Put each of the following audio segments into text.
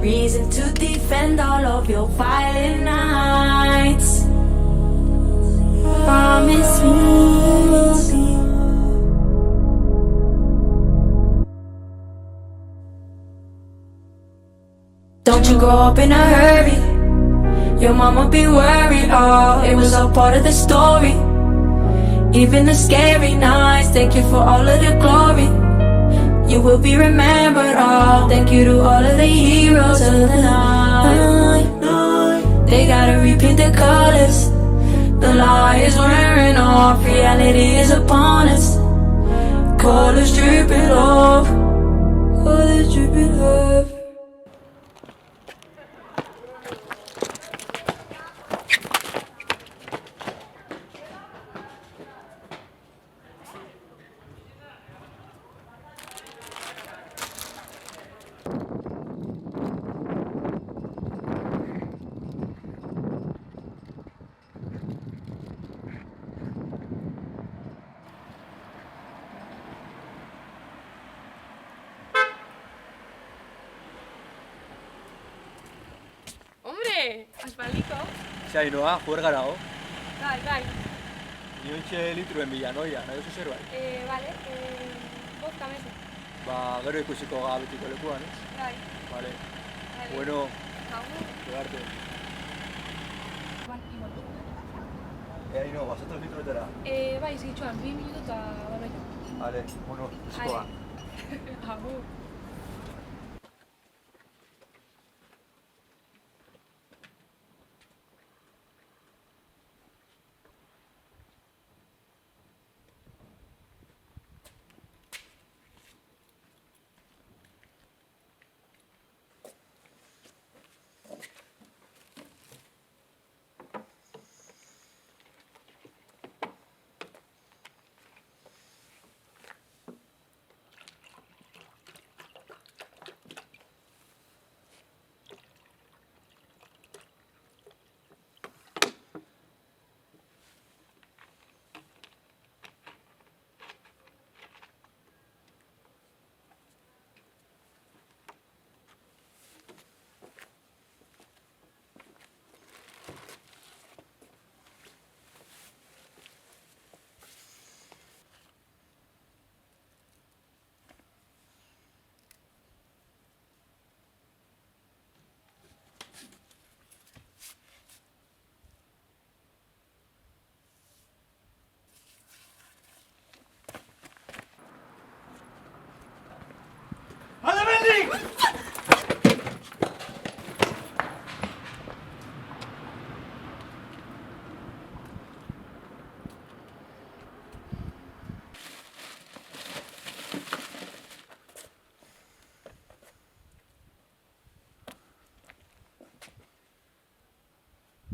reason to defend all of your violent nights. Promise me. Don't you grow up in a hurry. Your mama be worried, oh, it was all part of the story. Even the scary nights, thank you for all of the glory. You will be remembered, oh, thank you to all of the heroes of the night. They gotta repaint the colors. The lie is wearing off, reality is upon us. Colors dripping off, colors dripping off. Hombre, aspaldiko. Zainoa, juer gara ho. Bai. Niontxe litruen bila, noia, nahi duzu zerbait? Vale, vodka meze. Ba, gero ikusiko betiko lekuan, ez? Bai. Vale. Vale. Bueno, Agur. egarte. Aino, basatoz litroetara. Bai, zitsuan, 2 minutu eta baloia. Vale, bueno, ikusiko ga. Agur.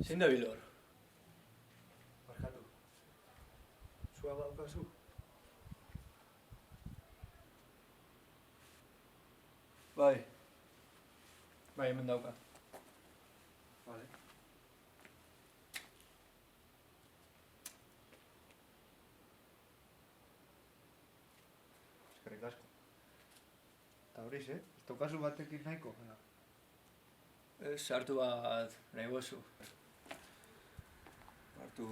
Zein da bilor? Barkatu. Zua badaukazu? Bai. Bai, hemen dauka. Vale. Eskerrik asko. Eta horiz, ez daukazu batekin nahiko? Sartu bat nahi bozu. Hartu...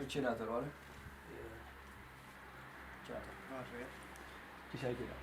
Utsi nator, bale? Utsi nator. No, ez bera. Kisa ikera.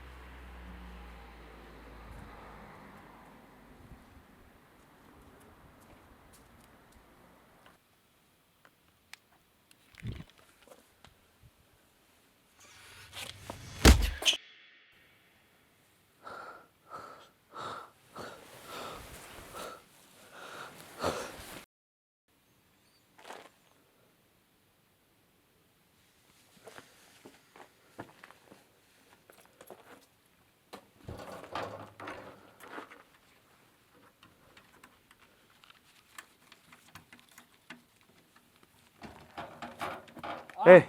Eh,